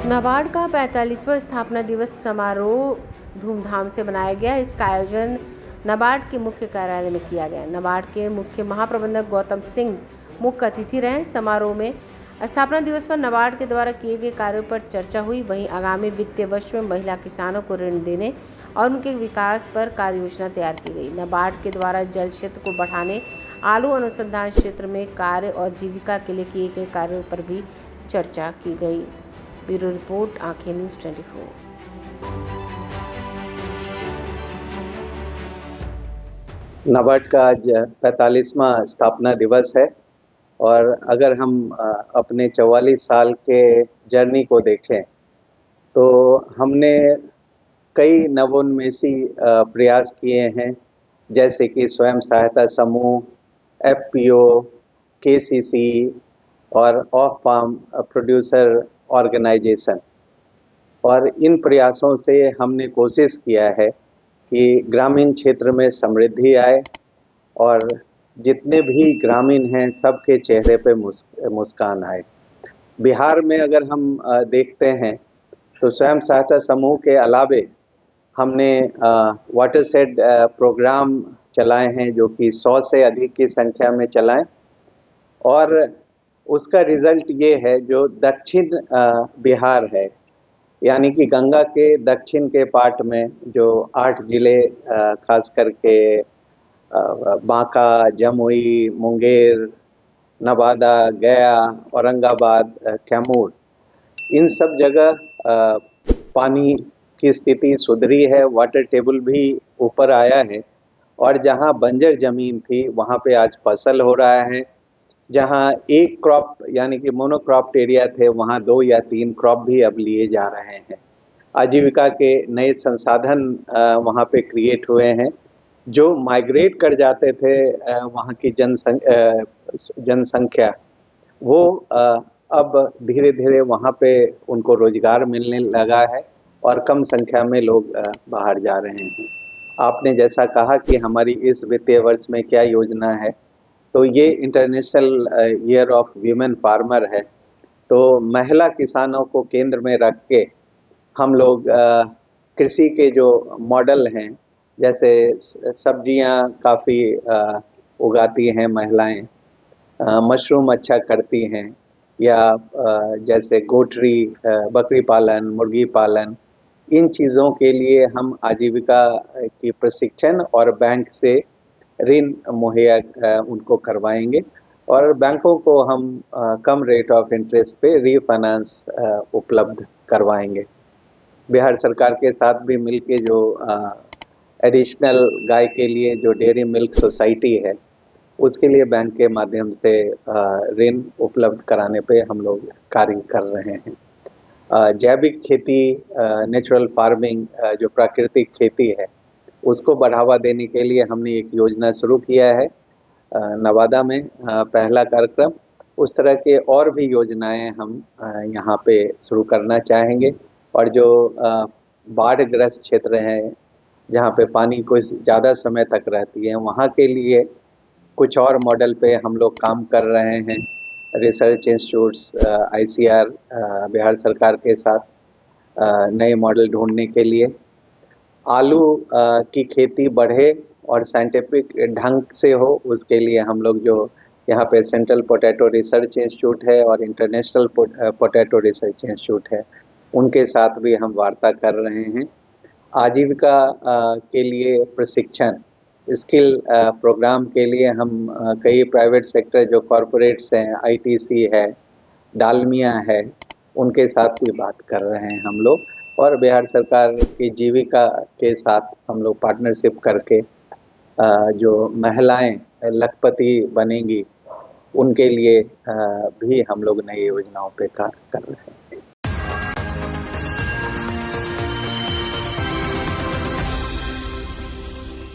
नाबार्ड का 45वां स्थापना दिवस समारोह धूमधाम से मनाया गया। इसका आयोजन नाबार्ड के मुख्य कार्यालय में किया गया। नाबार्ड के मुख्य महाप्रबंधक गौतम सिंह मुख्य अतिथि रहे। समारोह में स्थापना दिवस पर नाबार्ड के द्वारा किए गए कार्यों पर चर्चा हुई। वहीं आगामी वित्तीय वर्ष में महिला किसानों को ऋण देने और उनके विकास पर कार्य योजना तैयार की गई। नाबार्ड के द्वारा जल क्षेत्र को बढ़ाने, आलू अनुसंधान क्षेत्र में कार्य और जीविका के लिए किए गए कार्यों पर भी चर्चा की गई। ब्यूरो रिपोर्ट, आंखें न्यूज़ 24। नाबार्ड का आज 45वां स्थापना दिवस है और अगर हम अपने 44 साल के जर्नी को देखें तो हमने कई नवोन्मेषी प्रयास किए हैं, जैसे कि स्वयं सहायता समूह, एफपीओ, केसीसी और ऑफ फार्म प्रोड्यूसर ऑर्गेनाइजेशन। और इन प्रयासों से हमने कोशिश किया है कि ग्रामीण क्षेत्र में समृद्धि आए और जितने भी ग्रामीण हैं सबके चेहरे पे मुस्कान आए। बिहार में अगर हम देखते हैं तो स्वयं सहायता समूह के अलावे हमने वाटरशेड प्रोग्राम चलाए हैं, जो कि 100 से अधिक की संख्या में चलाएं, और उसका रिजल्ट ये है जो दक्षिण बिहार है, यानी कि गंगा के दक्षिण के पार्ट में जो 8 जिले खास करके बांका, जमुई, मुंगेर, नवादा, गया, औरंगाबाद, कैमूर, इन सब जगह पानी की स्थिति सुधरी है, वाटर टेबल भी ऊपर आया है और जहां बंजर जमीन थी वहां पे आज फसल हो रहा है। जहां एक क्रॉप यानी कि मोनोक्रॉप्ड एरिया थे वहां 2 या 3 क्रॉप भी अब लिए जा रहे हैं। आजीविका के नए संसाधन वहां पे क्रिएट हुए हैं। जो माइग्रेट कर जाते थे वहां की जनसंख्या, वो अब धीरे धीरे वहां पे उनको रोजगार मिलने लगा है और कम संख्या में लोग बाहर जा रहे हैं। आपने जैसा कहा कि हमारी इस वित्तीय वर्ष में क्या योजना है, तो ये international year of women farmer है। तो महिला किसानों को केंद्र में रख के हम लोग कृषि के जो मॉडल हैं, जैसे सब्जियां काफ़ी उगाती हैं महिलाएं, मशरूम अच्छा करती हैं, या जैसे गोटरी, बकरी पालन, मुर्गी पालन, इन चीज़ों के लिए हम आजीविका की प्रशिक्षण और बैंक से ऋण मुहैया उनको करवाएंगे और बैंकों को हम कम रेट ऑफ इंटरेस्ट पे रीफाइनेंस उपलब्ध करवाएंगे। बिहार सरकार के साथ भी मिलके जो एडिशनल गाय के लिए जो डेयरी मिल्क सोसाइटी है, उसके लिए बैंक के माध्यम से ऋण उपलब्ध कराने पे हम लोग कार्य कर रहे हैं। जैविक खेती, नेचुरल फार्मिंग, जो प्राकृतिक खेती है, उसको बढ़ावा देने के लिए हमने एक योजना शुरू किया है नवादा में, पहला कार्यक्रम। उस तरह के और भी योजनाएं हम यहाँ पे शुरू करना चाहेंगे। और जो बाढ़ग्रस्त क्षेत्र हैं, जहाँ पे पानी कुछ ज़्यादा समय तक रहती है, वहाँ के लिए कुछ और मॉडल पे हम लोग काम कर रहे हैं। रिसर्च इंस्टीट्यूट्स, आईसीआर, बिहार सरकार के साथ नए मॉडल ढूंढने के लिए आलू की खेती बढ़े और साइंटिफिक ढंग से हो, उसके लिए हम लोग जो यहाँ पे सेंट्रल पोटैटो रिसर्च इंस्टीट्यूट है और इंटरनेशनल पोटैटो रिसर्च इंस्टीट्यूट है, उनके साथ भी हम वार्ता कर रहे हैं। आजीविका के लिए प्रशिक्षण, स्किल प्रोग्राम के लिए हम कई प्राइवेट सेक्टर जो कॉरपोरेट्स हैं, आईटीसी है, डालमिया है, उनके साथ भी बात कर रहे हैं हम लोग। और बिहार सरकार की जीविका के साथ हम लोग पार्टनरशिप करके जो महिलाएं लखपति बनेंगी, उनके लिए भी हम लोग नई योजनाओं पे कार्य कर रहे हैं।